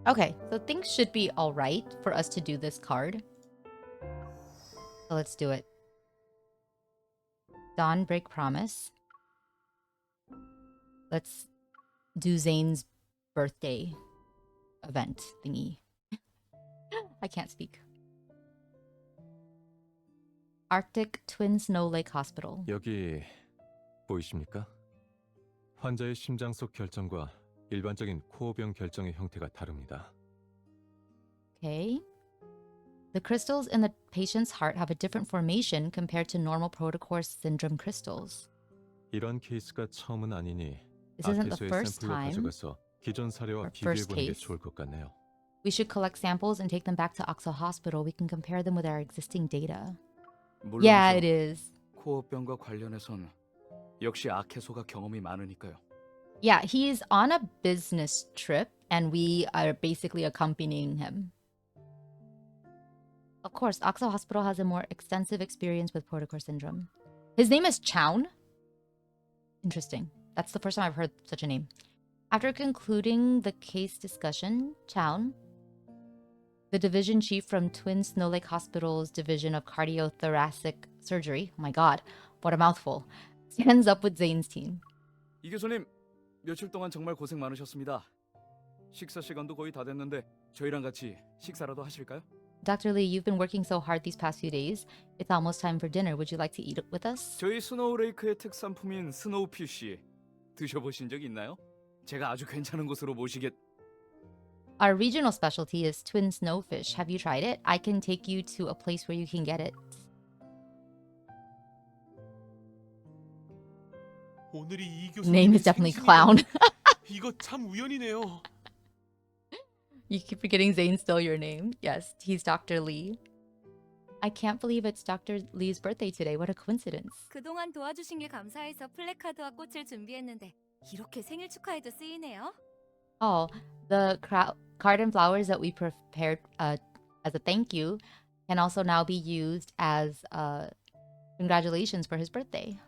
Okay, so things should be all right for us to do this card. So let's do it. Dawnbreak Promise. Let's do Zayne's birthday event thingy. I can't speak. Arctic Twin Snow Lake Hospital. 여기 보이십니까? 환자의 심장 속 결정과 일반적인 코어병 결정의 형태가 다릅니다. Okay. The crystals in the patient's heart have a different formation compared to normal protocore syndrome crystals. 이런 케이스가 처음은 아니니 This isn't the 아케소의 first 샘플로 time. 가져가서 기존 사례와 Or 비교해 first 보는 게 case. 좋을 것 같네요. We should collect samples and take them back to Oxo Hospital. We can compare them with our existing data. Yeah, it is. 코어병과 관련해선 역시 아케소가 경험이 많으니까요. Yeah, he's on a business trip and we are basically accompanying him. Of course, Oxo Hospital has a more extensive experience with protocore syndrome. His name is Chown. Interesting. That's the first time I've heard such a name. After concluding the case discussion, Chown, the division chief from Twin Snow Lake Hospital's Division of Cardiothoracic Surgery, oh my god, what a mouthful, stands up with Zayne's team. 이 교수님, 며칠 동안 정말 고생 많으셨습니다. 식사 시간도 거의 다 됐는데 저희랑 같이 식사라도 하실까요? Dr. Lee, you've been working so hard these past few days. It's almost time for dinner. Would you like to eat with us? 저희 스노우레이크의 특산품인 스노우피쉬 드셔보신 적 있나요? 제가 아주 괜찮은 곳으로 모시겠... Our regional specialty is twin snowfish. Have you tried it? I can take you to a place where you can get it. 오늘이 이 Name is definitely Clown. 이거 참 우연이네요. You keep forgetting Zayne's still your name. Yes, he's Dr. Lee. I can't believe it's Dr. Lee's birthday today. What a coincidence. 그동안 도와주신 게 감사해서 플래카드와 꽃을 준비했는데 이렇게 생일 축하에도 쓰이네요. Oh, the card and flowers that we prepared as a thank you can also now be used as congratulations for his birthday.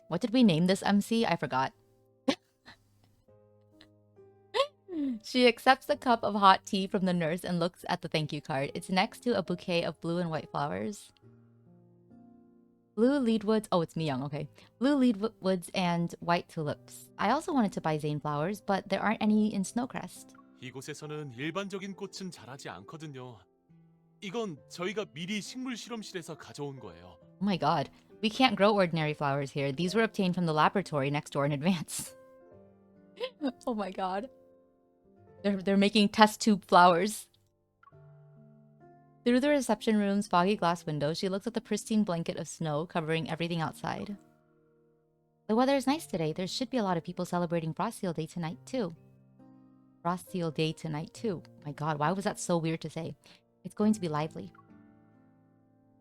What did we name this MC? I forgot. She accepts the cup of hot tea from the nurse and looks at the thank you card. It's next to a bouquet of blue and white flowers. Blue leadwoods. Oh, it's Miyang. Okay. Blue leadwoods and white tulips. I also wanted to buy Zayne flowers, but there aren't any in Snowcrest. 이곳에서는 일반적인 꽃은 자라지 않거든요. 이건 저희가 미리 식물 실험실에서 가져온 거예요. Oh my god. We can't grow ordinary flowers here. These were obtained from the laboratory next door in advance. Oh my god. They're making test tube flowers. Through the reception room's foggy glass window, she looks at the pristine blanket of snow covering everything outside. The weather is nice today. There should be a lot of people celebrating Frost Seal Day tonight, too. Frost Seal Day tonight, too. My god, why was that so weird to say? It's going to be lively.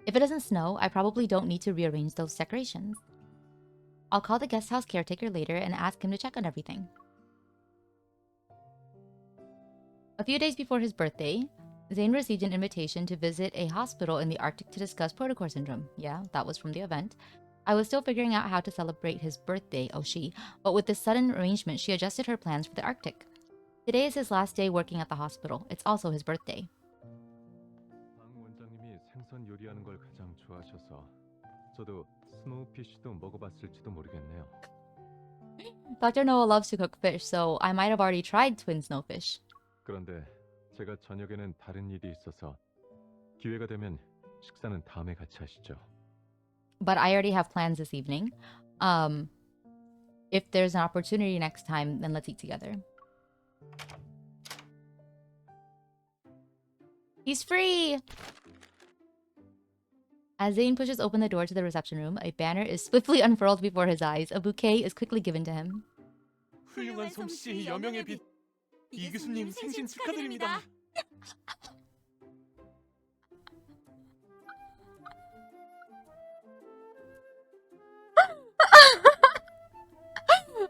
If it doesn't snow, I probably don't need to rearrange those decorations. I'll call the guest house caretaker later and ask him to check on everything. A few days before his birthday, Zayne received an invitation to visit a hospital in the Arctic to discuss protocore syndrome. Yeah, that was from the event. I was still figuring out how to celebrate his birthday, but with this sudden arrangement, she adjusted her plans for the Arctic. Today is his last day working at the hospital. It's also his birthday. 방 원장님이 생선 요리하는 걸 가장 좋아하셔서 저도 스노우피쉬도 먹어봤을지도 모르겠네요. Dr. Noah loves to cook fish, so I might have already tried twin snowfish. 그런데 제가 저녁에는 다른 일이 있어서 기회가 되면 식사는 다음에 같이 하시죠. But I already have plans this evening. If there's an opportunity next time, then let's eat together. He's free! As Zayne pushes open the door to the reception room, a banner is swiftly unfurled before his eyes. A bouquet is quickly given to him. 훌륭한 솜씨 여명의 빛. 이 교수님 생신 축하드립니다.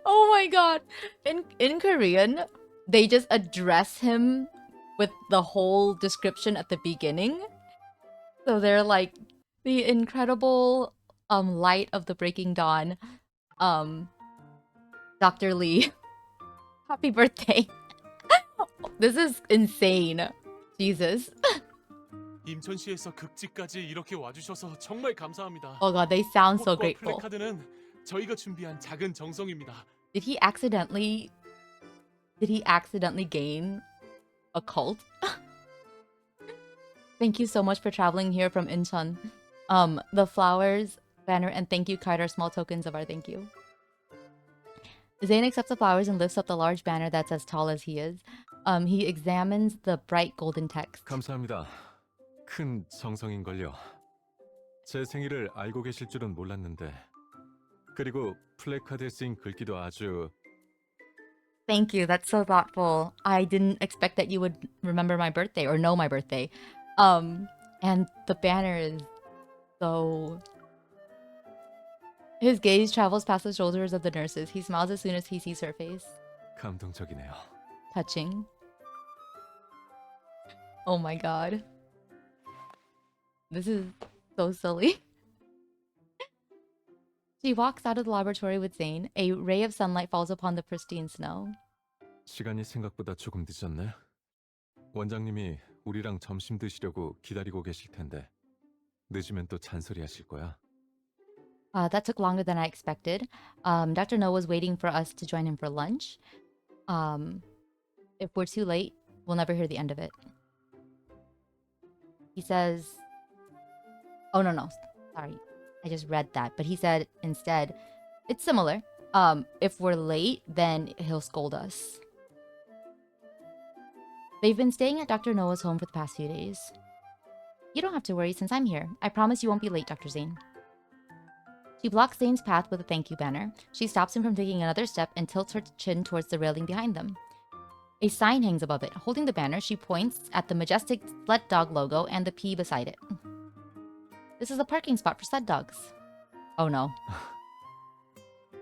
Oh my god. In Korean, they just address him with the whole description at the beginning. So they're like the incredible light of the breaking dawn. Dr. Lee. Happy birthday. This is insane. Jesus. 임천시에서 극지까지 이렇게 와주셔서 정말 감사합니다. Oh god, they sound so 꽃과 grateful. 플래카드는 저희가 준비한 작은 정성입니다. Did he accidentally gain a cult? Thank you so much for traveling here from Incheon. The flowers, banner, and thank you card are small tokens of our thank you. Zayne accepts the flowers and lifts up the large banner that's as tall as he is. He examines the bright golden text. 감사합니다. 큰 정성인걸요. 제 생일을 알고 계실 줄은 몰랐는데. 그리고 플래카드에 쓰인 글귀도 아주... Thank you. That's so thoughtful. I didn't expect that you would remember my birthday or know my birthday. And the banner is so... His gaze travels past the shoulders of the nurses. He smiles as soon as he sees her face. 감동적이네요. Touching. Oh my god. This is so silly. She walks out of the laboratory with Zayne. A ray of sunlight falls upon the pristine snow. 시간이 생각보다 조금 늦었네. 원장님이 우리랑 점심 드시려고 기다리고 계실 텐데 늦으면 또 잔소리 하실 거야. That took longer than I expected. Dr. No was waiting for us to join him for lunch. If we're too late, we'll never hear the end of it. He says... Oh, no. Sorry. I just read that. But he said instead, it's similar. If we're late, then he'll scold us. They've been staying at Dr. Noah's home for the past few days. You don't have to worry since I'm here. I promise you won't be late, Dr. Zayne. She blocks Zayne's path with a thank you banner. She stops him from taking another step and tilts her chin towards the railing behind them. A sign hangs above it. Holding the banner, she points at the majestic sled dog logo and the P beside it. This is a parking spot for sled dogs. Oh no.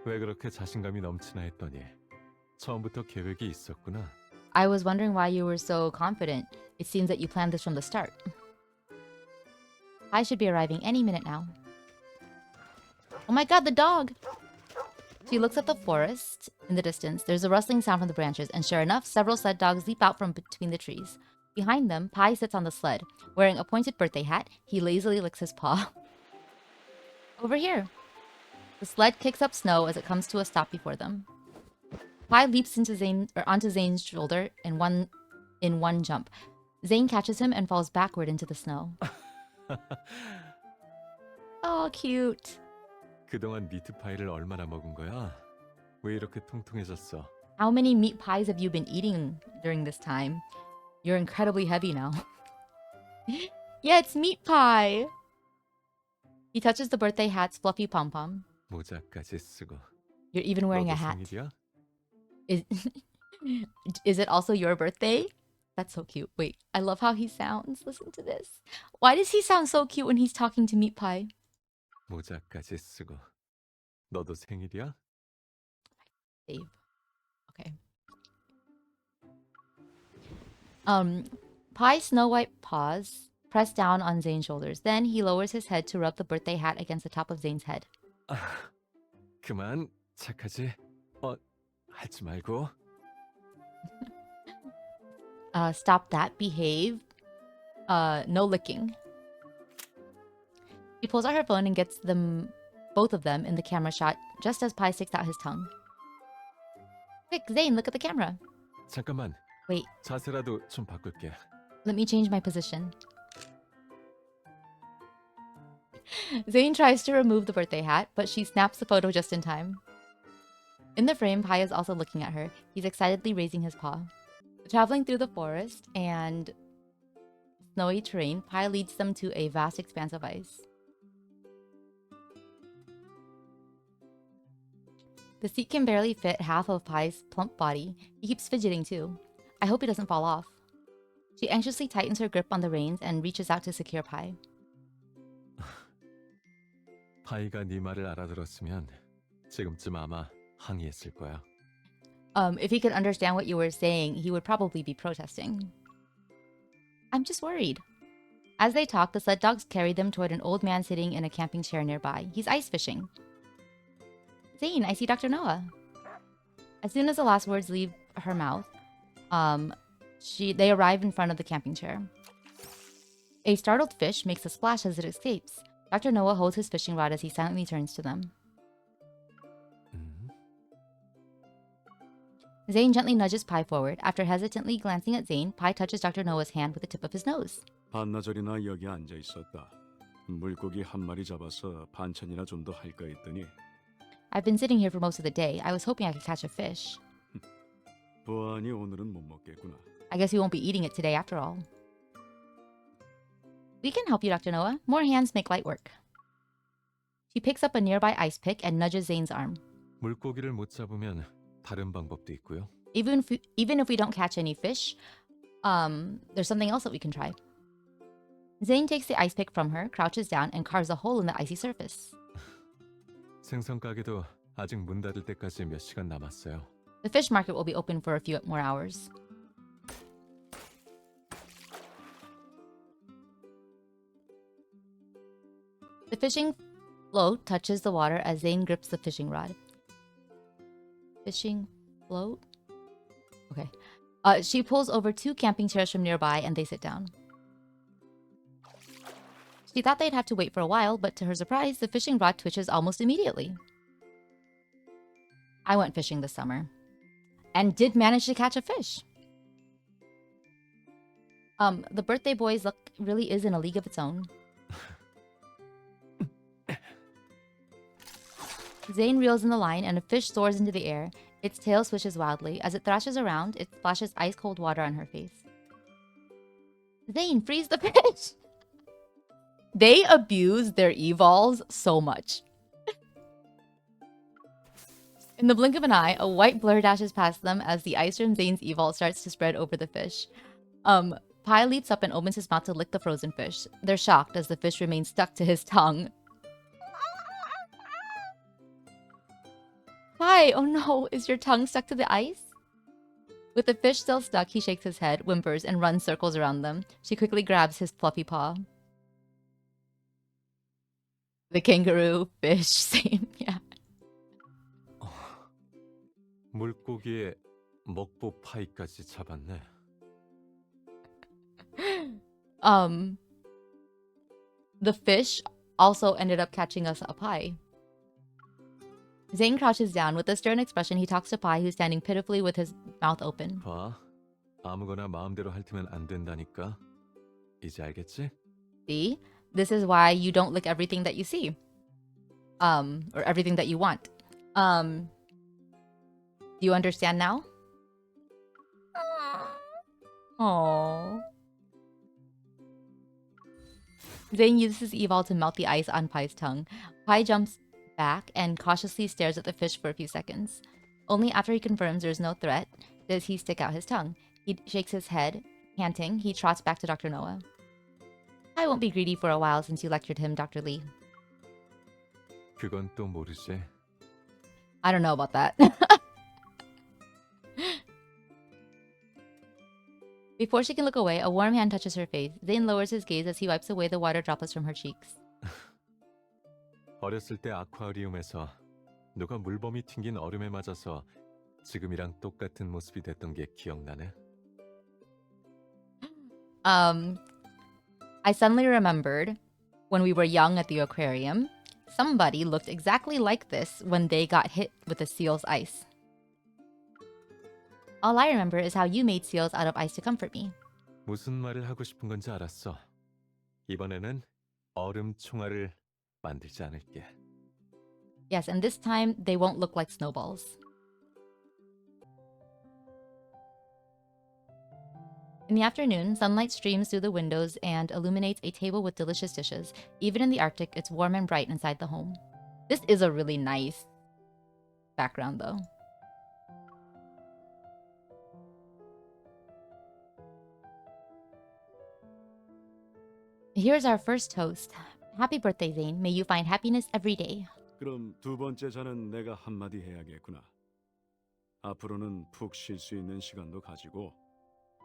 왜 그렇게 자신감이 넘치나 했더니 처음부터 계획이 있었구나. I was wondering why you were so confident. It seems that you planned this from the start. I should be arriving any minute now. Oh my god, the dog! She looks at the forest in the distance. There's a rustling sound from the branches, and sure enough, several sled dogs leap out from between the trees. Behind them, Pai sits on the sled. Wearing a pointed birthday hat, he lazily licks his paw. Over here. The sled kicks up snow as it comes to a stop before them. Pai leaps onto Zayne's shoulder in one jump. Zayne catches him and falls backward into the snow. Oh, cute. 그동안 미트 파이를 얼마나 먹은 거야? 왜 이렇게 통통해졌어? How many meat pies have you been eating during this time? You're incredibly heavy now. Yeah, it's meat pie. He touches the birthday hat's fluffy pom-pom. 모자까지 쓰고. You're even wearing a 너도 hat. 생일이야? Is, is it also your birthday? That's so cute. Wait, I love how he sounds. Listen to this. Why does he sound so cute when he's talking to Meat Pie? 모자까지 쓰고. 너도 생일이야? Dave. Okay. Pie's snow white paws press down on Zayne's shoulders. Then he lowers his head to rub the birthday hat against the top of Zayne's head. 그만 착하지? 하지 말고. Stop that. Behave. No licking. She pulls out her phone and gets both of them in the camera shot just as Pie sticks out his tongue. Quick, Zayne, look at the camera. 잠깐만. Wait, 자세라도 좀 바꿀게. let me change my position. Zayne tries to remove the birthday hat, but she snaps the photo just in time. In the frame, Pai is also looking at her. He's excitedly raising his paw. Traveling through the forest and snowy terrain, Pai leads them to a vast expanse of ice. The seat can barely fit half of Pai's plump body. He keeps fidgeting too. I hope he doesn't fall off. She anxiously tightens her grip on the reins and reaches out to secure Pai. 파이가 네 말을 알아들었으면 지금쯤 아마 항의했을 거야. If he could understand what you were saying, he would probably be protesting. I'm just worried. As they talk, the sled dogs carry them toward an old man sitting in a camping chair nearby. He's ice fishing. Zayne, I see Dr. Noah. As soon as the last words leave her mouth, they arrive in front of the camping chair. A startled fish makes a splash as it escapes. Dr. Noah holds his fishing rod as he silently turns to them. 음? Zayne gently nudges Pi forward. After hesitantly glancing at Zayne, Pi touches Dr. Noah's hand with the tip of his nose. 반나절이나 여기 앉아 있었다. 물고기 한 마리 잡아서 반찬이나 좀 더 할까 했더니 I've been sitting here for most of the day. I was hoping I could catch a fish. 보아하니 오늘은 못 먹겠구나. I guess we won't be eating it today after all. We can help you, Dr. Noah. More hands make light work. She picks up a nearby ice pick and nudges Zayne's arm. 물고기를 못 잡으면 다른 방법도 있고요. Even if we don't catch any fish, there's something else that we can try. Zayne takes the ice pick from her, crouches down, and carves a hole in the icy surface. 생선 가게도 아직 문 닫을 때까지 몇 시간 남았어요. The fish market will be open for a few more hours. The fishing float touches the water as Zayne grips the fishing rod. Fishing float? Okay. She pulls over 2 camping chairs from nearby and they sit down. She thought they'd have to wait for a while, but to her surprise, the fishing rod twitches almost immediately. I went fishing this summer and did manage to catch a fish. The birthday boy's luck really is in a league of its own. Zayne reels in the line and a fish soars into the air. Its tail swishes wildly. As it thrashes around, it splashes ice-cold water on her face. Zayne, freeze the fish! They abuse their evols so much. In the blink of an eye, a white blur dashes past them as the ice from Zayne's evol starts to spread over the fish. Pi leaps up and opens his mouth to lick the frozen fish. They're shocked as the fish remains stuck to his tongue. Pi, oh no, is your tongue stuck to the ice? With the fish still stuck, he shakes his head, whimpers, and runs circles around them. She quickly grabs his fluffy paw. The kangaroo, fish, same, yeah. 물고기에 먹보 파이까지 잡았네. The fish also ended up catching us a pie. Zayne crouches down. With a stern expression, he talks to Pi, who's standing pitifully with his mouth open. 봐, 아무거나 마음대로 핥으면 안 된다니까. 이제 알겠지? See? This is why you don't lick everything that you see. Or everything that you want. Do you understand now? Aww. Zayne uses his evol to melt the ice on Pi's tongue. Pi jumps back and cautiously stares at the fish for a few seconds. Only after he confirms there's no threat does he stick out his tongue. He shakes his head. Panting, he trots back to Dr. Noah. I won't be greedy for a while since you lectured him, Dr. Lee. 그건 또 모르지. I don't know about that. Before she can look away, a warm hand touches her face. Zayne lowers his gaze as he wipes away the water droplets from her cheeks. 어렸을 때 아쿠아리움에서 누가 물범이 튕긴 얼음에 맞아서 지금이랑 똑같은 모습이 됐던 게 기억나네. I suddenly remembered when we were young at the aquarium, somebody looked exactly like this when they got hit with a seal's ice. All I remember is how you made seals out of ice to comfort me. 무슨 말을 하고 싶은 건지 알았어. 이번에는 얼음 총알을 만들지 않을게. Yes, and this time they won't look like snowballs. In the afternoon, sunlight streams through the windows and illuminates a table with delicious dishes. Even in the Arctic, it's warm and bright inside the home. This is a really nice background, though. Here's our first toast. Happy birthday, Zayne. May you find happiness every day. 그럼 두 번째 잔은 내가 한마디 해야겠구나. 앞으로는 푹 쉴 수 있는 시간도 가지고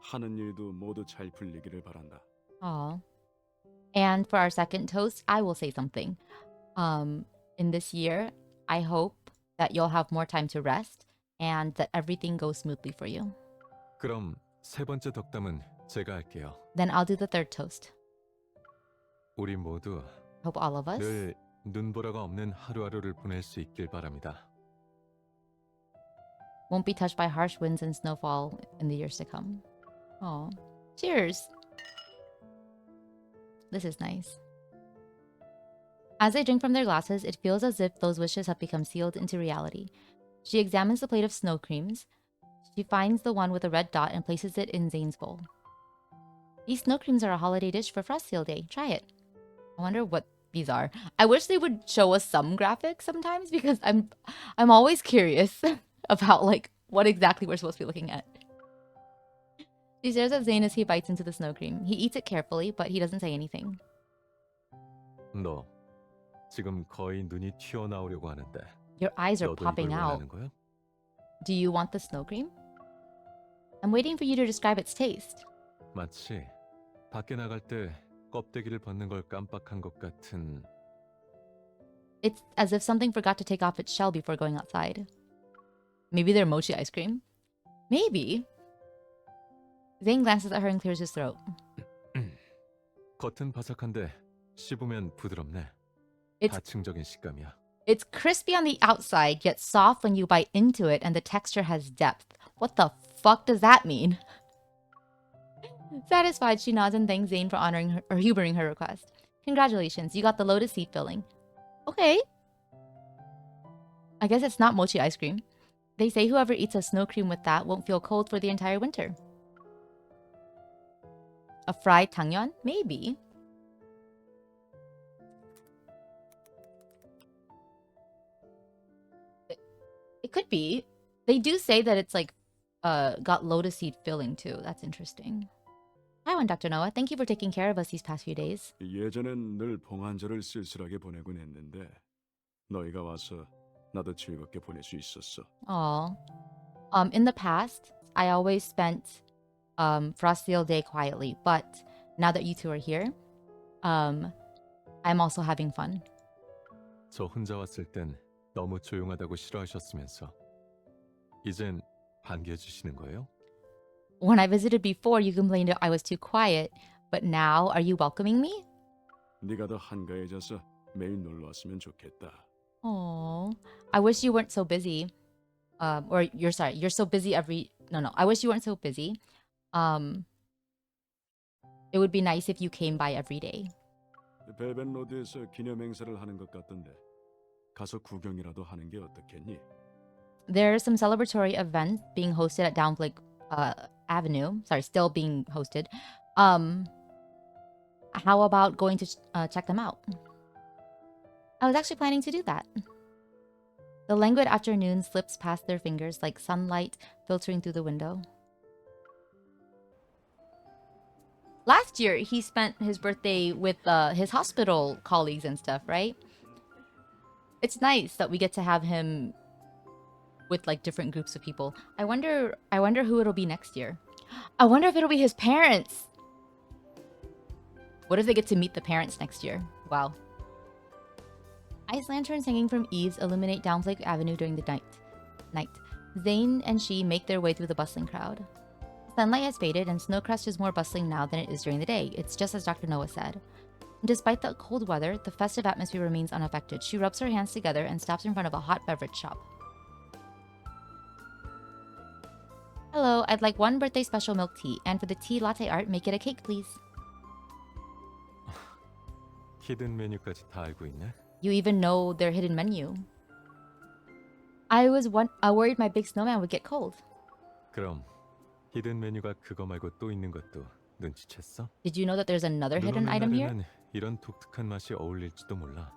하는 일도 모두 잘 풀리기를 바란다. Aw. And for our second toast, I will say something. In this year, I hope that you'll have more time to rest and that everything goes smoothly for you. 그럼 세 번째 덕담은 제가 할게요. Then I'll do the third toast. 우리 모두 Hope all of us 늘 눈보라가 없는 하루하루를 보낼 수 있길 바랍니다. won't be touched by harsh winds and snowfall in the years to come. Oh, cheers! This is nice. As they drink from their glasses, it feels as if those wishes have become sealed into reality. She examines the plate of snow creams. She finds the one with a red dot and places it in Zayne's bowl. These snow creams are a holiday dish for Frost Seal Day. Try it. I wonder what these are. I wish they would show us some graphics sometimes because I'm always curious about like what exactly we're supposed to be looking at. She stares at Zayne as he bites into the snow cream. He eats it carefully, but he doesn't say anything. 너 지금 거의 눈이 튀어나오려고 하는데 Your eyes are 너도 이걸 popping out. 원하는 거야? Do you want the snow cream? I'm waiting for you to describe its taste. 마치 밖에 나갈 때 껍데기를 벗는 걸 깜빡한 것 같은. It's as if something forgot to take off its shell before going outside. Maybe they're mochi ice cream? Maybe. Zayne glances at her and clears his throat. 겉은 바삭한데 씹으면 부드럽네. It's 다층적인 식감이야. It's crispy on the outside, yet soft when you bite into it, and the texture has depth. What the fuck does that mean? Satisfied, she nods and thanks Zayne for honoring her or humoring her request. Congratulations, you got the lotus seed filling. Okay. I guess it's not mochi ice cream. They say whoever eats a snow cream with that won't feel cold for the entire winter. A fried tangyeon? Maybe. It could be. They do say that it's like got lotus seed filling too. That's interesting. Hi, Dr. Noah. Thank you for taking care of us these past few days. 예전엔 늘 봉안절을 쓸쓸하게 보내곤 했는데 너희가 와서 나도 즐겁게 보낼 수 있었어. Aw. In the past, I always spent Frost Seal Day quietly, but now that you two are here, I'm also having fun. 저 혼자 왔을 땐 너무 조용하다고 싫어하셨으면서 이젠 반겨주시는 거예요? When I visited before, you complained I was too quiet, but now are you welcoming me? 네가 더 한가해져서 매일 놀러 왔으면 좋겠다. Oh, I wish you weren't so busy. Or you're so busy No, I wish you weren't so busy. It would be nice if you came by every day. 벨벳 로드에서 기념 행사를 하는 것 같던데 가서 구경이라도 하는 게 어떻겠니? There are some celebratory events being hosted at Dawnbreak Avenue. Sorry, still being hosted. How about going to check them out? I was actually planning to do that. The languid afternoon slips past their fingers like sunlight filtering through the window. Last year, he spent his birthday with his hospital colleagues and stuff, right? It's nice that we get to have him with like different groups of people. I wonder who it'll be next year. I wonder if it'll be his parents. What if they get to meet the parents next year? Wow. Ice lanterns hanging from eaves illuminate Downblake Avenue during the night. Zayne and she make their way through the bustling crowd. Sunlight has faded and Snowcrest is more bustling now than it is during the day. It's just as Dr. Noah said. Despite the cold weather, the festive atmosphere remains unaffected. She rubs her hands together and stops in front of a hot beverage shop. Hello, I'd like one birthday special milk tea, and for the tea latte art, make it a cake, please. 히든 메뉴까지 다 알고 있네. You even know their hidden menu. I was worried my big snowman would get cold. 그럼 히든 메뉴가 그거 말고 또 있는 것도 눈치챘어? Did you know that there's another 눈 hidden 오는 item here? 날에는 이런 독특한 맛이 어울릴지도 몰라.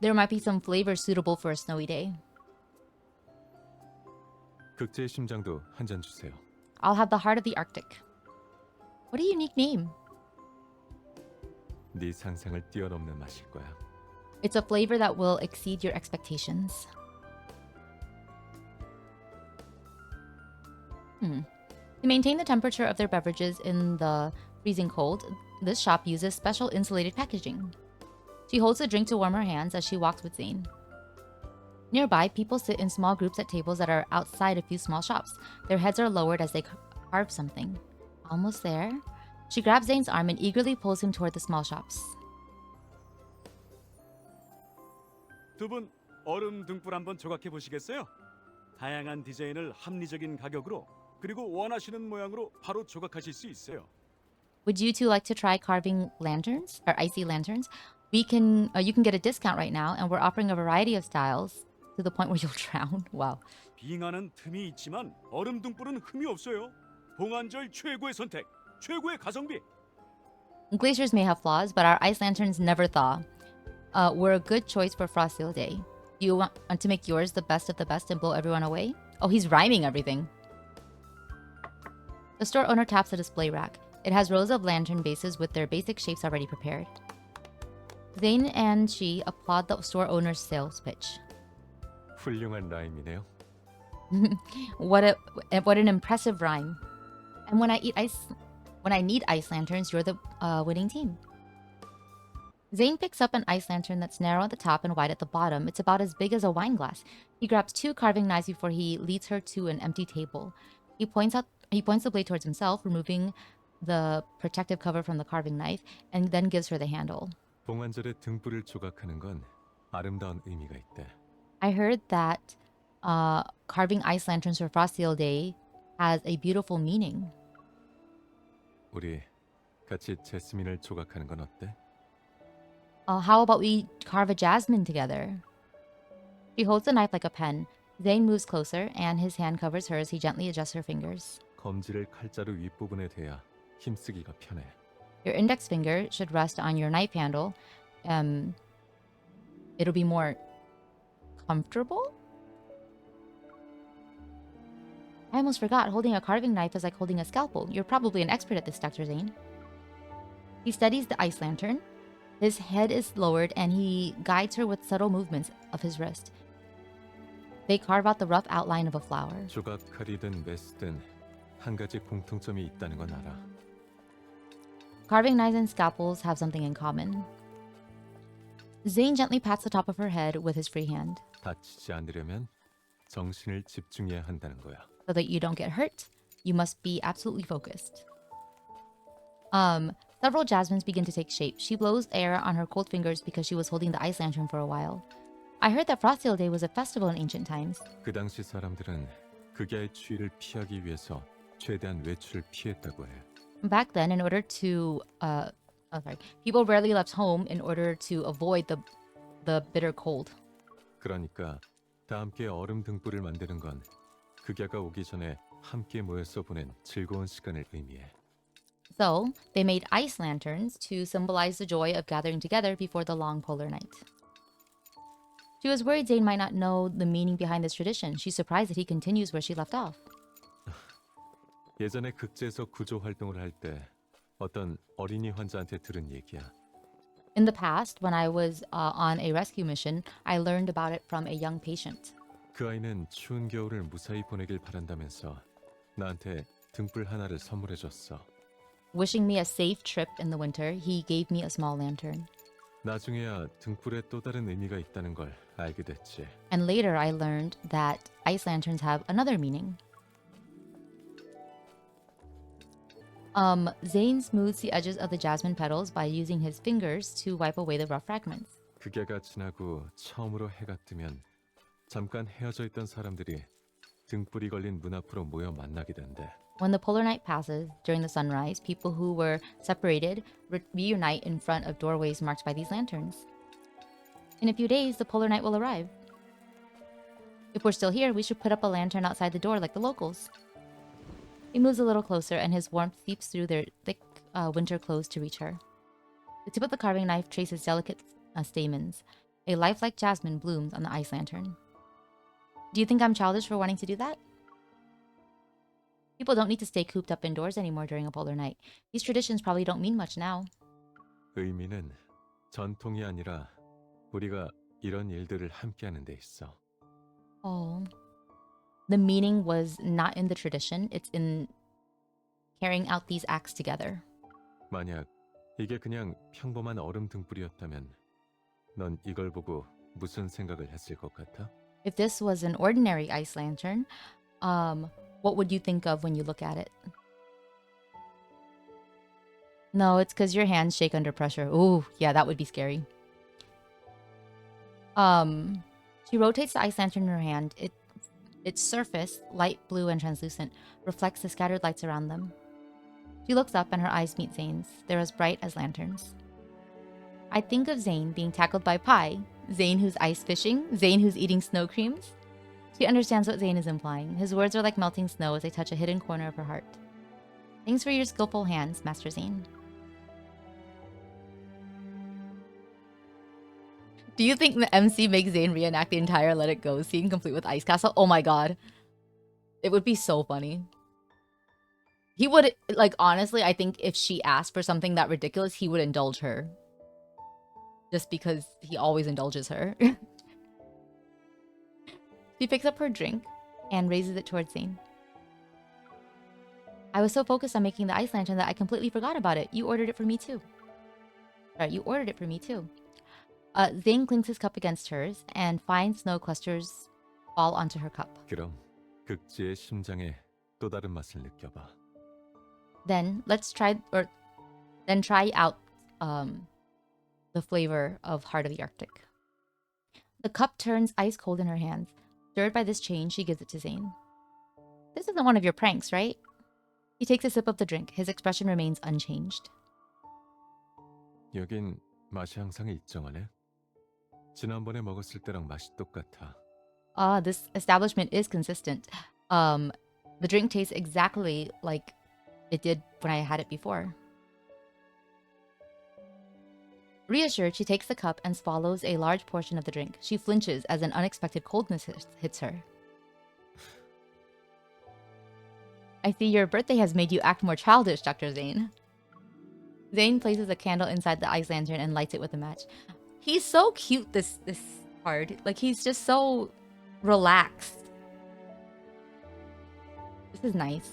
There might be some flavors suitable for a snowy day. 극제의 심장도 한 잔 주세요. I'll have the heart of the Arctic. What a unique name. 네 상상을 뛰어넘는 맛일 거야. It's a flavor that will exceed your expectations. To maintain the temperature of their beverages in the freezing cold, this shop uses special insulated packaging. She holds the drink to warm her hands as she walks with Zayne. Nearby, people sit in small groups at tables that are outside a few small shops. Their heads are lowered as they carve something. Almost there. She grabs Zayne's arm and eagerly pulls him toward the small shops. 두 분 얼음 등불 한번 조각해 보시겠어요? 다양한 디자인을 합리적인 가격으로 그리고 원하시는 모양으로 바로 조각하실 수 있어요. Would you two like to try carving lanterns or icy lanterns? You can get a discount right now, and we're offering a variety of styles to the point where you'll drown. Wow. 빙하는 틈이 있지만 얼음 등불은 흠이 없어요. 봉안절 최고의 선택, 최고의 가성비. Glaciers may have flaws, but our ice lanterns never thaw. We're a good choice for Frost Seal Day. Do you want to make yours the best of the best and blow everyone away? Oh, he's rhyming everything. The store owner taps a display rack. It has rows of lantern bases with their basic shapes already prepared. Zayne and she applaud the store owner's sales pitch. 훌륭한 라임이네요. What an impressive rhyme. And when I need ice lanterns, you're the winning team. Zayne picks up an ice lantern that's narrow at the top and wide at the bottom. It's about as big as a wine glass. He grabs 2 carving knives before he leads her to an empty table. He points the blade towards himself, removing the protective cover from the carving knife, and then gives her the handle. 봉안절에 등불을 조각하는 건 아름다운 의미가 있대. I heard that carving ice lanterns for Frost Seal Day has a beautiful meaning. 우리 같이 제스민을 조각하는 건 어때? How about we carve a jasmine together? She holds the knife like a pen. Zayne moves closer, and his hand covers hers. He gently adjusts her fingers. 검지를 칼자루 윗부분에 대야 힘쓰기가 편해. Your index finger should rest on your knife handle. It'll be more comfortable? I almost forgot. Holding a carving knife is like holding a scalpel. You're probably an expert at this, Dr. Zayne. He steadies the ice lantern. His head is lowered, and he guides her with subtle movements of his wrist. They carve out the rough outline of a flower. 조각 칼이든 메스든 한 가지 공통점이 있다는 건 알아. Carving knives and scalpels have something in common. Zayne gently pats the top of her head with his free hand. 다치지 않으려면 정신을 집중해야 한다는 거야. So that you don't get hurt, you must be absolutely focused. Several jasmines begin to take shape. She blows air on her cold fingers because she was holding the ice lantern for a while. I heard that Frost Seal Day was a festival in ancient times. 그 당시 사람들은 극야의 추위를 피하기 위해서 최대한 외출을 피했다고 해. Back then, in order to, people rarely left home in order to avoid the bitter cold. 그러니까 다 함께 얼음 등불을 만드는 건 극야가 오기 전에 함께 모여서 보낸 즐거운 시간을 의미해. So, they made ice lanterns to symbolize the joy of gathering together before the long polar night. She was worried Zayne might not know the meaning behind this tradition. She's surprised that he continues where she left off. 예전에 극제에서 구조 활동을 할 때 어떤 어린이 환자한테 들은 얘기야. In the past, when I was on a rescue mission, I learned about it from a young patient. 그 아이는 추운 겨울을 무사히 보내길 바란다면서 나한테 등불 하나를 선물해줬어. Wishing me a safe trip in the winter, he gave me a small lantern. 나중에야 등불에 또 다른 의미가 있다는 걸 알게 됐지. And later, I learned that ice lanterns have another meaning. Zayne smooths the edges of the jasmine petals by using his fingers to wipe away the rough fragments. 극야가 지나고 처음으로 해가 뜨면 잠깐 헤어져 있던 사람들이 등불이 걸린 문 앞으로 모여 만나게 된대. When the polar night passes, during the sunrise, people who were separated reunite in front of doorways marked by these lanterns. In a few days, the polar night will arrive. If we're still here, we should put up a lantern outside the door like the locals. He moves a little closer, and his warmth seeps through their thick winter clothes to reach her. The tip of the carving knife traces delicate stamens. A lifelike jasmine blooms on the ice lantern. Do you think I'm childish for wanting to do that? People don't need to stay cooped up indoors anymore during a polar night. These traditions probably don't mean much now. 의미는 전통이 아니라 우리가 이런 일들을 함께하는 데 있어. Oh. The meaning was not in the tradition, it's in carrying out these acts together. 만약 이게 그냥 평범한 얼음 등불이었다면 넌 이걸 보고 무슨 생각을 했을 것 같아? If this was an ordinary ice lantern, what would you think of when you look at it? No, it's because your hands shake under pressure. Ooh, yeah, that would be scary. She rotates the ice lantern in her hand. Its surface, light blue and translucent, reflects the scattered lights around them. She looks up and her eyes meet Zayne's. They're as bright as lanterns. I think of Zayne being tackled by Pi, Zayne who's ice fishing, Zayne who's eating snow creams. She understands what Zayne is implying. His words are like melting snow as they touch a hidden corner of her heart. Thanks for your skillful hands, Master Zayne. Do you think the MC makes Zayne reenact the entire Let It Go scene complete with Ice Castle? Oh my god. It would be so funny. He would, like, honestly, I think if she asked for something that ridiculous, he would indulge her. Just because he always indulges her. She picks up her drink and raises it towards Zayne. I was so focused on making the ice lantern that I completely forgot about it. You ordered it for me too. You ordered it for me too. Zayne clinks his cup against hers, and fine snow clusters fall onto her cup. 그럼 극지의 심장에 또 다른 맛을 느껴봐. Then try out the flavor of Heart of the Arctic. The cup turns ice cold in her hands. Stirred by this change, she gives it to Zayne. This isn't one of your pranks, right? He takes a sip of the drink. His expression remains unchanged. 여긴 맛이 항상 일정하네. 지난번에 먹었을 때랑 맛이 똑같아. This establishment is consistent. The drink tastes exactly like it did when I had it before. Reassured, she takes the cup and swallows a large portion of the drink. She flinches as an unexpected coldness hits her. I see your birthday has made you act more childish, Dr. Zayne. Zayne places a candle inside the ice lantern and lights it with a match. He's so cute this part. Like, he's just so relaxed. This is nice.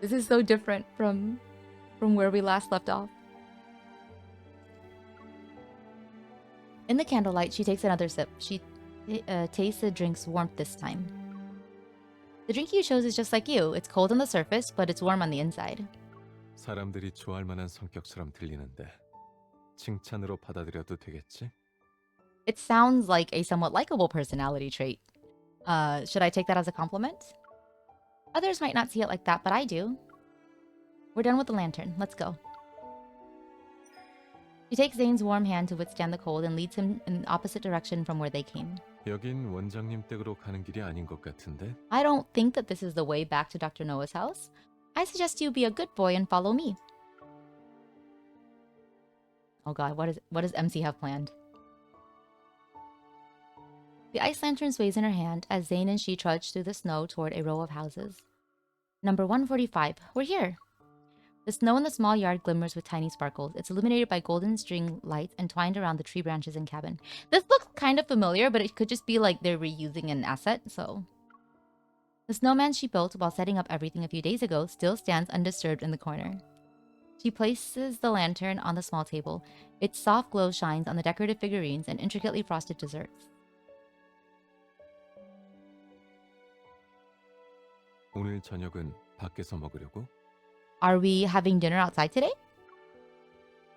This is so different from where we last left off. In the candlelight, she takes another sip. She tastes the drink's warmth this time. The drink you chose is just like you. It's cold on the surface, but it's warm on the inside. 사람들이 좋아할 만한 성격처럼 들리는데 칭찬으로 받아들여도 되겠지? It sounds like a somewhat likable personality trait. Should I take that as a compliment? Others might not see it like that, but I do. We're done with the lantern. Let's go. She takes Zayne's warm hand to withstand the cold and leads him in the opposite direction from where they came. 여긴 원장님 댁으로 가는 길이 아닌 것 같은데? I don't think that this is the way back to Dr. Noah's house. I suggest you be a good boy and follow me. Oh god, what does MC have planned? The ice lantern sways in her hand as Zayne and she trudge through the snow toward a row of houses. Number 145. We're here. The snow in the small yard glimmers with tiny sparkles. It's illuminated by golden string lights entwined around the tree branches and cabin. This looks kind of familiar, but it could just be like they're reusing an asset, so... The snowman she built while setting up everything a few days ago still stands undisturbed in the corner. She places the lantern on the small table. Its soft glow shines on the decorative figurines and intricately frosted desserts. 오늘 저녁은 밖에서 먹으려고? Are we having dinner outside today?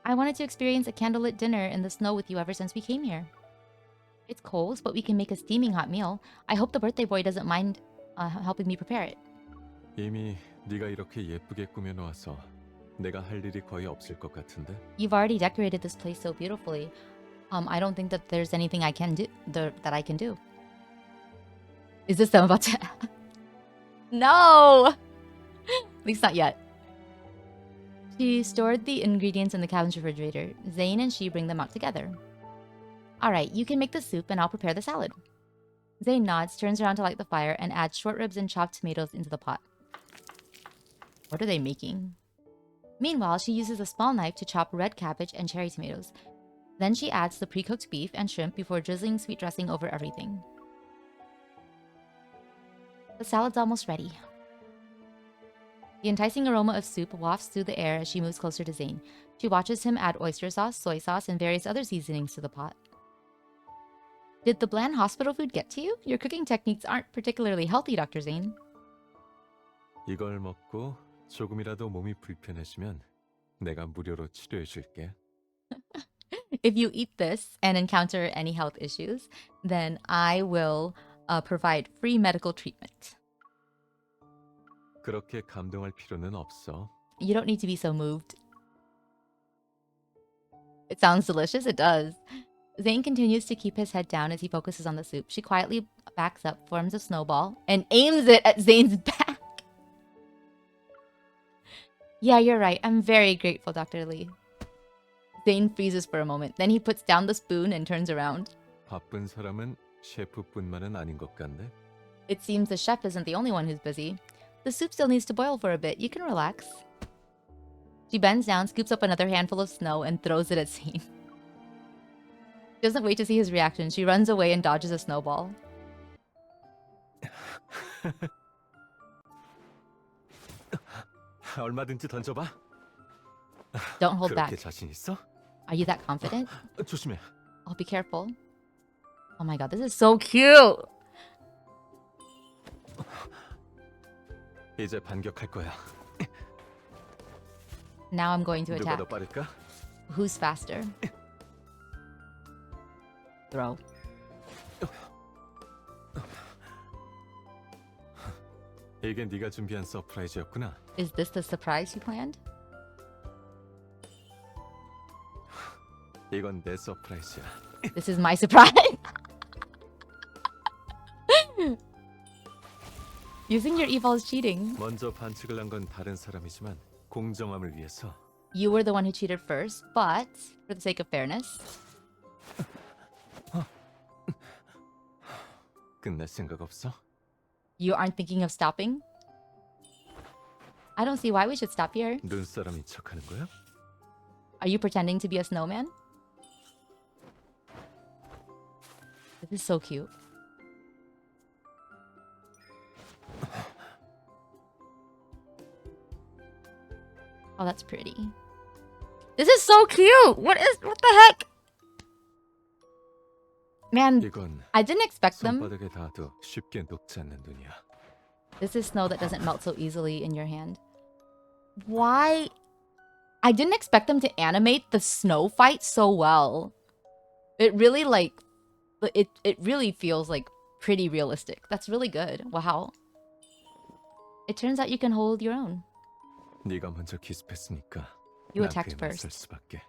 I wanted to experience a candlelit dinner in the snow with you ever since we came here. It's cold, but we can make a steaming hot meal. I hope the birthday boy doesn't mind helping me prepare it. 이미 네가 이렇게 예쁘게 꾸며놓아서 내가 할 일이 거의 없을 것 같은데? You've already decorated this place so beautifully. I don't think that there's anything I can do that I can do. Is this them about to... No! At least not yet. She stored the ingredients in the cabin's refrigerator. Zayne and she bring them out together. Alright, you can make the soup and I'll prepare the salad. Zayne nods, turns around to light the fire, and adds short ribs and chopped tomatoes into the pot. What are they making? Meanwhile, she uses a small knife to chop red cabbage and cherry tomatoes. Then she adds the pre-cooked beef and shrimp before drizzling sweet dressing over everything. The salad's almost ready. The enticing aroma of soup wafts through the air as she moves closer to Zayne. She watches him add oyster sauce, soy sauce, and various other seasonings to the pot. Did the bland hospital food get to you? Your cooking techniques aren't particularly healthy, Dr. Zayne. 이걸 먹고 조금이라도 몸이 불편해지면 내가 무료로 치료해 줄게. If you eat this and encounter any health issues, then I will provide free medical treatment. 그렇게 감동할 필요는 없어. You don't need to be so moved. It sounds delicious. It does. Zayne continues to keep his head down as he focuses on the soup. She quietly backs up, forms a snowball, and aims it at Zayne's back. Yeah, you're right. I'm very grateful, Dr. Lee. Zayne freezes for a moment. Then he puts down the spoon and turns around. 바쁜 사람은 셰프뿐만은 아닌 것 같네. It seems the chef isn't the only one who's busy. The soup still needs to boil for a bit. You can relax. She bends down, scoops up another handful of snow, and throws it at Zayne. She doesn't wait to see his reaction. She runs away and dodges a snowball. 얼마든지 던져봐. Don't hold 그렇게 back. 자신 있어? Are you that confident? 조심해. I'll be careful. Oh my god, this is so cute! 이제 반격할 거야. Now I'm going to 누가 더 attack. 빠를까? Who's faster? Throw. 이게 네가 준비한 서프라이즈였구나. Is this the surprise you planned? 이건 내 서프라이즈야. This is my surprise! Using your eval is cheating. 먼저 반칙을 한 건 다른 사람이지만 공정함을 위해서 You were the one who cheated first, but for the sake of fairness, 끝낼 생각 없어? you aren't thinking of stopping? I don't see why we should stop here. 눈사람인 척하는 거야? Are you pretending to be a snowman? This is so cute. Oh, that's pretty. This is so cute! What the heck? Man, 이건 I didn't expect them. 손바닥에 닿아도 쉽게 녹지 않는 눈이야. This is snow that doesn't melt so easily in your hand. Why? I didn't expect them to animate the snow fight so well. It really it really feels like pretty realistic. That's really good. Wow. It turns out you can hold your own. 네가 먼저 기습했으니까 You 나한테 attacked 맞설 first. 수밖에.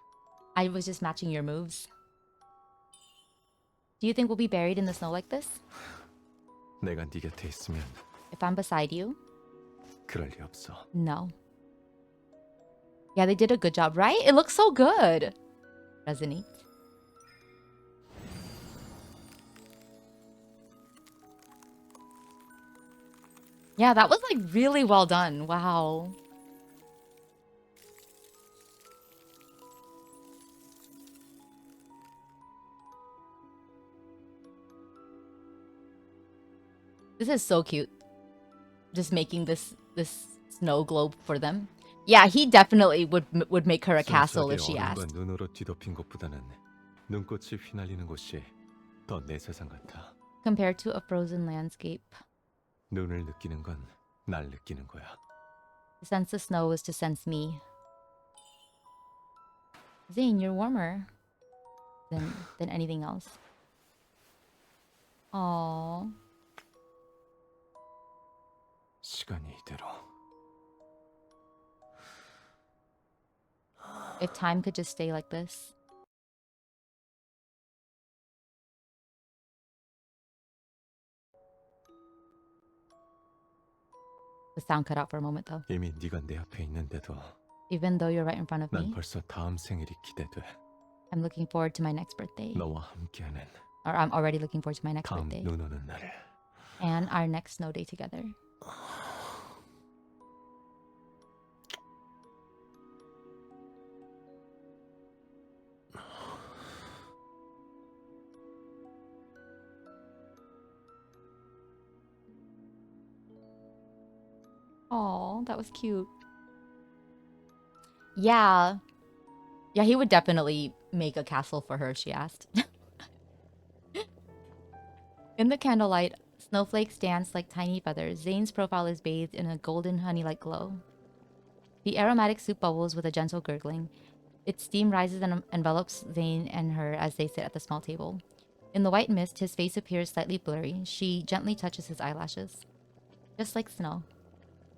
I was just matching your moves. Do you think we'll be buried in the snow like this? 내가 네 곁에 있으면 If I'm beside you? 그럴 리 없어. No. Yeah, they did a good job, right? It looks so good. Resonate. Yeah, that was like really well done. Wow. This is so cute. Just making this snow globe for them. Yeah, he definitely would make her a castle if she 얼음과 asked. 눈으로 뒤덮인 곳보다는 눈꽃이 휘날리는 곳이 더 내 세상 같아. Compared to a frozen landscape. 눈을 느끼는 건 날 느끼는 거야. To sense the snow is to sense me. Zayne, you're warmer than anything else. Aww. 시간이 이대로. If time could just stay like this. The sound cut out for a moment though. 이미 네가 내 앞에 있는데도 Even though you're right in front of 난 me, 벌써 다음 생일이 기대돼. I'm looking forward to my next birthday. 너와 함께하는 Or I'm already looking forward to my next 다음 birthday. 눈 오는 날을. And our next snow day together. Oh, that was cute. Yeah. Yeah, he would definitely make a castle for her if she asked. In the candlelight, snowflakes dance like tiny feathers. Zane's profile is bathed in a golden honey-like glow. The aromatic soup bubbles with a gentle gurgling. Its steam rises and envelops Zayne and her as they sit at the small table. In the white mist, his face appears slightly blurry. She gently touches his eyelashes. Just like snow.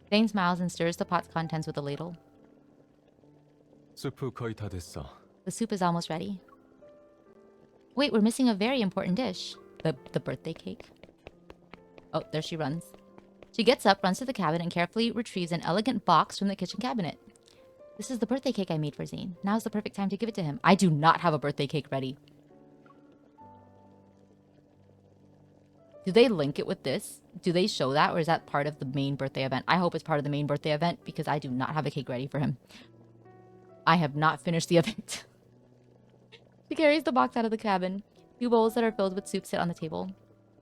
Zane smiles and stirs the pot's contents with a ladle. 수프 거의 다 됐어. The soup is almost ready. Wait, we're missing a very important dish. The birthday cake. Oh, there she runs. She gets up, runs to the cabin, and carefully retrieves an elegant box from the kitchen cabinet. This is the birthday cake I made for Zayne. Now's the perfect time to give it to him. I do not have a birthday cake ready. Do they link it with this? Do they show that, or is that part of the main birthday event? I hope it's part of the main birthday event because I do not have a cake ready for him. I have not finished the event. She carries the box out of the cabin. Two bowls that are filled with soup sit on the table.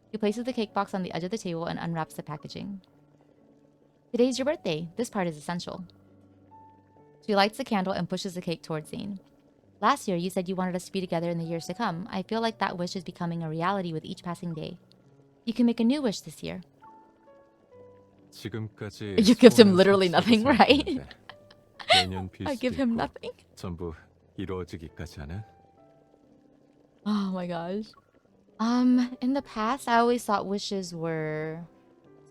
She places the cake box on the edge of the table and unwraps the packaging. Today's your birthday. This part is essential. She lights the candle and pushes the cake towards Zayne. Last year, you said you wanted us to be together in the years to come. I feel like that wish is becoming a reality with each passing day. You can make a new wish this year. 지금까지 You give him 소원은 literally 숫자로 nothing, right? 생각했는데 내년 빌 I 수도 give him 있고 nothing. 전부 이루어지기까지 하는. Oh my gosh. In the past, I always thought wishes were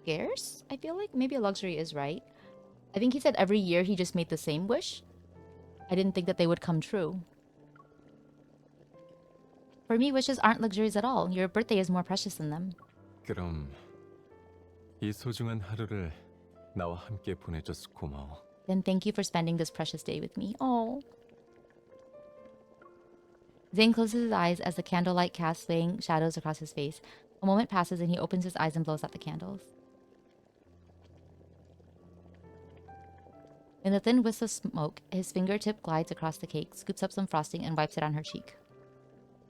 scarce. I feel like maybe a luxury is right. I think he said every year he just made the same wish. I didn't think that they would come true. For me, wishes aren't luxuries at all. Your birthday is more precious than them. 그럼 이 소중한 하루를 나와 함께 보내줘서 고마워. Then thank you for spending this precious day with me. Oh. Zayne closes his eyes as the candlelight casts swaying shadows across his face. A moment passes and he opens his eyes and blows out the candles. In the thin wisp of smoke, his fingertip glides across the cake, scoops up some frosting, and wipes it on her cheek.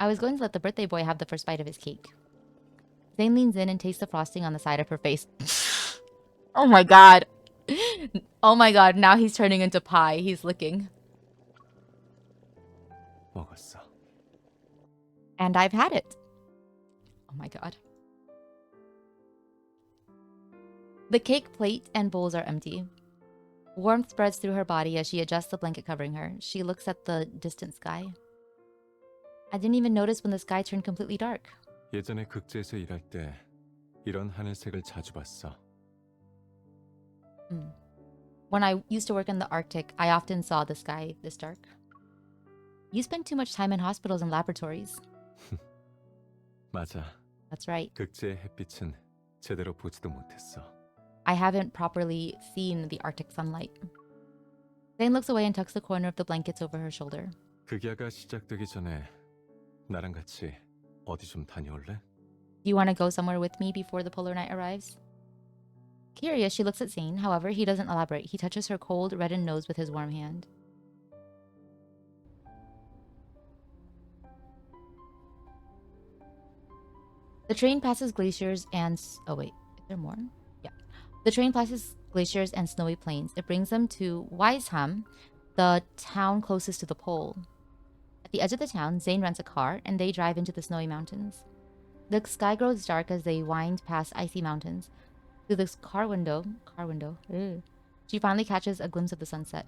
I was going to let the birthday boy have the first bite of his cake. Zayne leans in and tastes the frosting on the side of her face. Oh my god. Oh my god, now he's turning into pie. He's licking. 먹었어. And I've had it. Oh my god. The cake plate and bowls are empty. Warmth spreads through her body as she adjusts the blanket covering her. She looks at the distant sky. I didn't even notice when the sky turned completely dark. 예전에 극제에서 일할 때 이런 하늘색을 자주 봤어. When I used to work in the Arctic, I often saw the sky this dark. You spend too much time in hospitals and laboratories. 맞아. That's right. 극제의 햇빛은 제대로 보지도 못했어. I haven't properly seen the Arctic sunlight. Zayne looks away and tucks the corner of the blankets over her shoulder. 극야가 시작되기 전에 나랑 같이 어디 좀 다녀올래? Do you want to go somewhere with me before the polar night arrives? Curious, she looks at Zayne. However, he doesn't elaborate. He touches her cold, reddened nose with his warm hand. The train passes glaciers and... Oh wait, is there more? Yeah. The train passes glaciers and snowy plains. It brings them to Weisham, the town closest to the pole. At the edge of the town, Zayne rents a car, and they drive into the snowy mountains. The sky grows dark as they wind past icy mountains. Through this car window, she finally catches a glimpse of the sunset.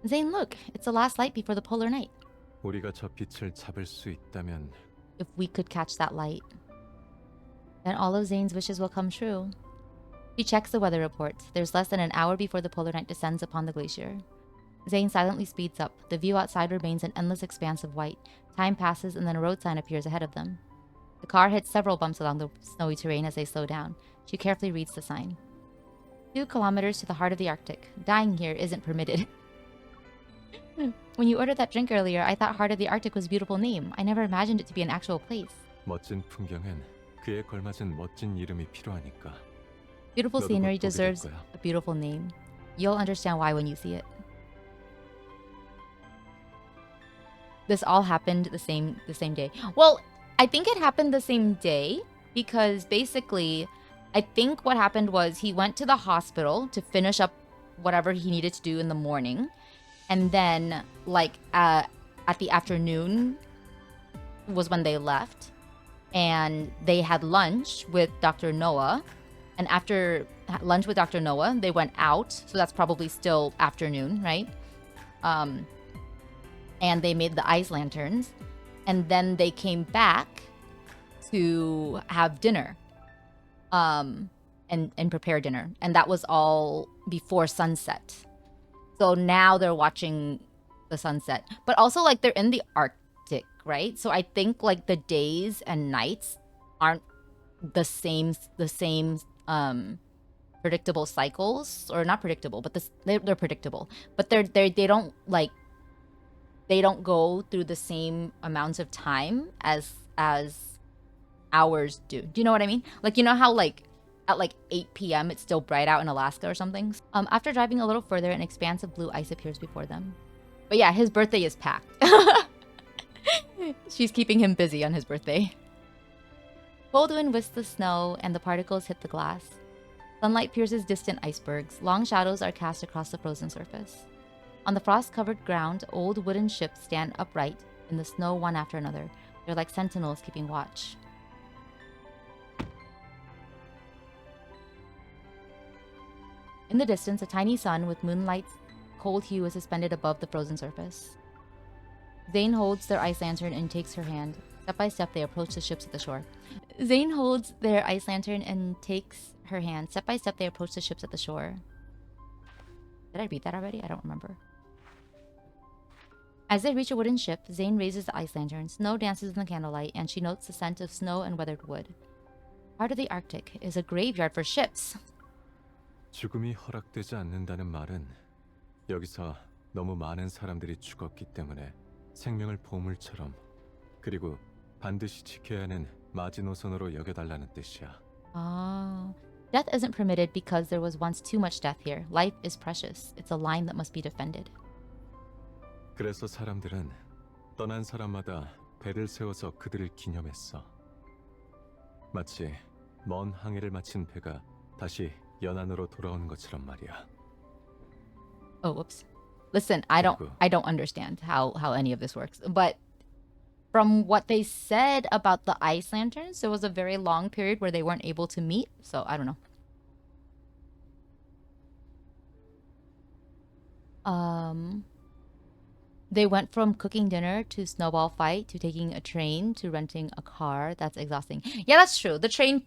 Zayne, look! It's the last light before the polar night. 우리가 저 빛을 잡을 수 있다면 If we could catch that light, then all of Zayne's wishes will come true. She checks the weather report. There's less than an hour before the polar night descends upon the glacier. Zayne silently speeds up. The view outside remains an endless expanse of white. Time passes and then a road sign appears ahead of them. The car hits several bumps along the snowy terrain as they slow down. She carefully reads the sign. 2 kilometers to the heart of the Arctic. Dying here isn't permitted. When you ordered that drink earlier, I thought Heart of the Arctic was a beautiful name. I never imagined it to be an actual place. 멋진 풍경엔 그에 걸맞은 멋진 이름이 필요하니까. Beautiful 너도 scenery 곧 보게 될 deserves 거야. a beautiful name. You'll understand why when you see it. This all happened the same day. Well, I think it happened the same day because basically, I think what happened was he went to the hospital to finish up whatever he needed to do in the morning. And then, like, at the afternoon, was when they left, and they had lunch with Dr. Noah. And after lunch with Dr. Noah, they went out. So that's probably still afternoon, right? And they made the ice lanterns. And then they came back to have dinner and prepare dinner. And that was all before sunset. So now they're watching the sunset. But also, like, they're in the Arctic, right? So I think, like, the days and nights aren't the same predictable cycles, or not predictable, but they're predictable, but they don't go through the same amounts of time as hours do. Do you know what I mean? Like, you know how, like, at like 8 p.m. it's still bright out in Alaska or something. After driving a little further, an expanse of blue ice appears before them. But yeah, his birthday is packed. She's keeping him busy on his birthday. Cold wind whisks the snow, and the particles hit the glass. Sunlight pierces distant icebergs. Long shadows are cast across the frozen surface. On the frost-covered ground, old wooden ships stand upright in the snow one after another. They're like sentinels keeping watch. In the distance, a tiny sun with moonlight's cold hue is suspended above the frozen surface. Zayne holds their ice lantern and takes her hand. Step by step, they approach the ships at the shore. Zayne holds their ice lantern and takes her hand. Step by step, they approach the ships at the shore. Did I read that already? I don't remember. As they reach a wooden ship, Zayne raises the ice lantern. Snow dances in the candlelight, and she notes the scent of snow and weathered wood. Part of the Arctic is a graveyard for ships. 죽음이 허락되지 않는다는 말은 여기서 너무 많은 사람들이 죽었기 때문에 생명을 보물처럼, 그리고 반드시 지켜야 하는 마지노선으로 여겨달라는 뜻이야. Ah. Death isn't permitted because there was once too much death here. Life is precious. It's a line that must be defended. 그래서 사람들은 떠난 사람마다 배를 세워서 그들을 기념했어. 마치 먼 항해를 마친 배가 다시 연안으로 돌아오는 것처럼 말이야. Oh, whoops. Listen, I don't understand how any of this works. But from what they said about the ice lanterns, there was a very long period where they weren't able to meet. So I don't know. They went from cooking dinner to snowball fight to taking a train to renting a car. That's exhausting. Yeah, that's true. The train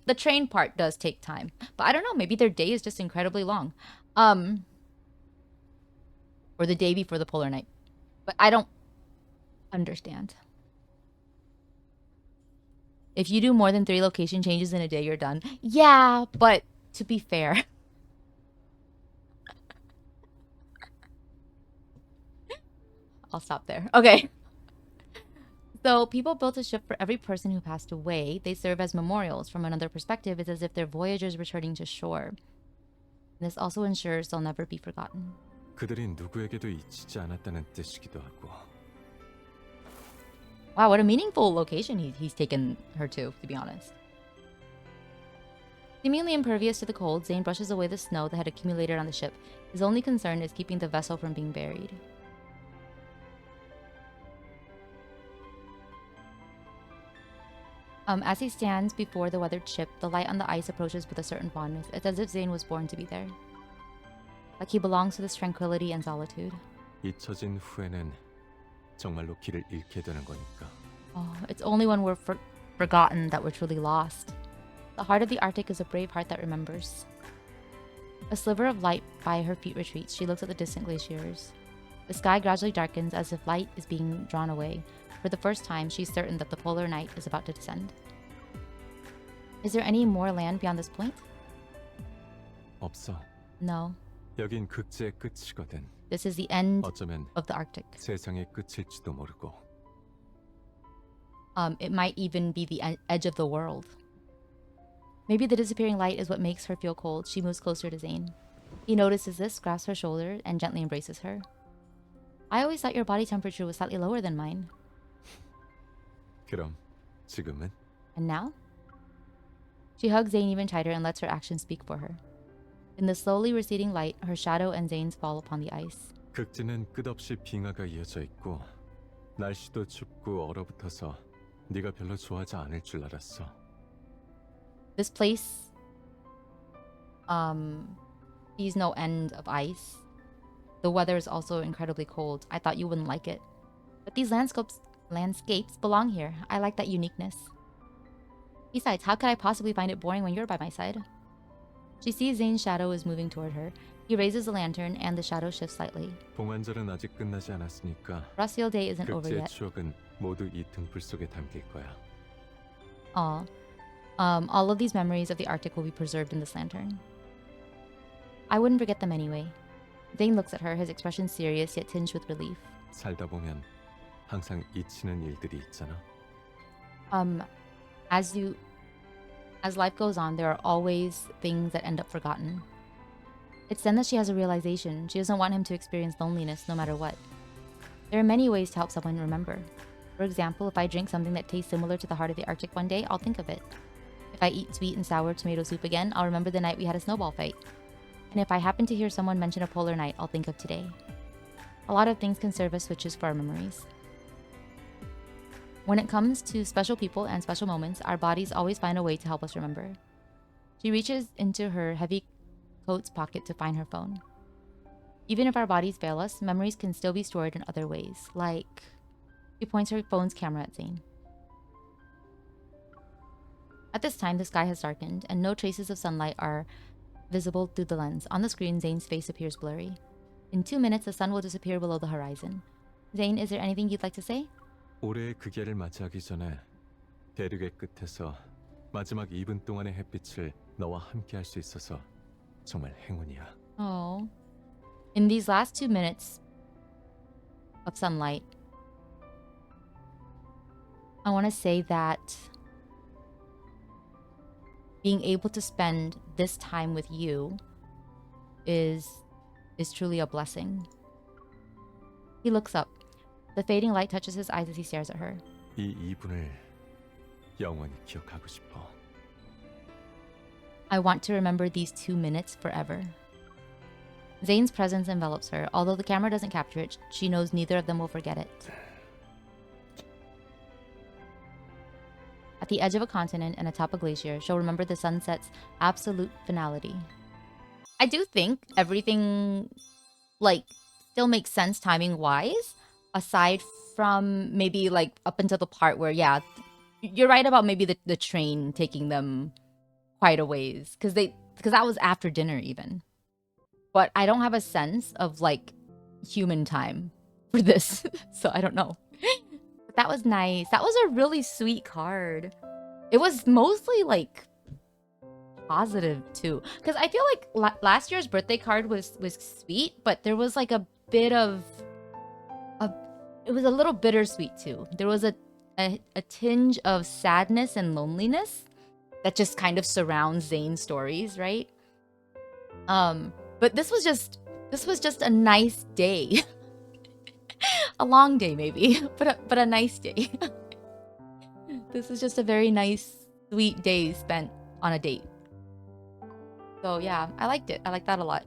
part does take time. But I don't know, maybe their day is just incredibly long. Or the day before the polar night. But I don't understand. If you do more than 3 location changes in a day, you're done. Yeah, but to be fair, I'll stop there. Okay. So people built a ship for every person who passed away. They serve as memorials. From another perspective, it's as if they're voyagers returning to shore. This also ensures they'll never be forgotten. 그들이 누구에게도 잊히지 않았다는 뜻이기도 하고. Wow, what a meaningful location he's taken her to be honest. Seemingly impervious to the cold, Zayne brushes away the snow that had accumulated on the ship. His only concern is keeping the vessel from being buried. As he stands before the weathered ship, the light on the ice approaches with a certain fondness. It's as if Zayne was born to be there. Like he belongs to this tranquility and solitude. 잊혀진 후에는 정말로 길을 잃게 되는 거니까. Oh, it's only when we're forgotten that we're truly lost. The heart of the Arctic is a brave heart that remembers. A sliver of light by her feet retreats. She looks at the distant glaciers. The sky gradually darkens as if light is being drawn away. For the first time, she's certain that the polar night is about to descend. Is there any more land beyond this point? 없어. No. 여긴 극지의 끝이거든. This is the end 어쩌면 of the Arctic. 세상의 끝일지도 모르고. It might even be the edge of the world. Maybe the disappearing light is what makes her feel cold. She moves closer to Zayne. He notices this, grasps her shoulder, and gently embraces her. I always thought your body temperature was slightly lower than mine. 그럼 지금은? And now? She hugs Zayne even tighter and lets her actions speak for her. In the slowly receding light, her shadow and Zayne's fall upon the ice. 극지는 끝없이 빙하가 이어져 있고 날씨도 춥고 얼어붙어서 네가 별로 좋아하지 않을 줄 알았어. This place sees no end of ice. The weather is also incredibly cold. I thought you wouldn't like it. But these landscapes belong here. I like that uniqueness. Besides, how could I possibly find it boring when you're by my side? She sees Zayne's shadow is moving toward her. He raises the lantern and the shadow shifts slightly. 봉환절은 아직 끝나지 않았으니까 Brassiel Day isn't over 극제의 yet. 추억은 모두 이 등불 속에 담길 거야. Aw. All of these memories of the Arctic will be preserved in this lantern. I wouldn't forget them anyway. Zayne looks at her, his expression serious yet tinged with relief. 살다 보면 항상 잊히는 일들이 있잖아. As life goes on, there are always things that end up forgotten. It's then that she has a realization. She doesn't want him to experience loneliness no matter what. There are many ways to help someone remember. For example, if I drink something that tastes similar to the heart of the Arctic one day, I'll think of it. If I eat sweet and sour tomato soup again, I'll remember the night we had a snowball fight. And if I happen to hear someone mention a polar night, I'll think of today. A lot of things can serve as switches for our memories. When it comes to special people and special moments, our bodies always find a way to help us remember. She reaches into her heavy coat's pocket to find her phone. Even if our bodies fail us, memories can still be stored in other ways, like... She points her phone's camera at Zayne. At this time, the sky has darkened, and no traces of sunlight are visible through the lens. On the screen, Zayne's face appears blurry. In 2 minutes, the sun will disappear below the horizon. Zayne, is there anything you'd like to say? 올해의 극야를 맞이하기 전에 대륙의 끝에서 마지막 2분 동안의 햇빛을 너와 함께 할 수 있어서 정말 행운이야. Oh. In these last 2 minutes of sunlight, I want to say that being able to spend this time with you is truly a blessing. He looks up. The fading light touches his eyes as he stares at her. 이 2분을 영원히 기억하고 싶어. I want to remember these 2 minutes forever. Zayne's presence envelops her. Although the camera doesn't capture it, she knows neither of them will forget it. At the edge of a continent and atop a glacier, she'll remember the sunset's absolute finality. I do think everything, still makes sense timing-wise, aside from maybe, up until the part where, yeah, you're right about maybe the train taking them quite a ways. Because that was after dinner, even. But I don't have a sense of, human time for this. So I don't know. But that was nice. That was a really sweet card. It was mostly, positive, too. Because I feel like last year's birthday card was sweet, but there was, a bit of... It was a little bittersweet, too. There was a tinge of sadness and loneliness that just kind of surrounds Zayne's stories, right? But this was just a nice day. A long day, maybe, but a nice day. This is just a very nice, sweet day spent on a date. So yeah, I liked it. I liked that a lot.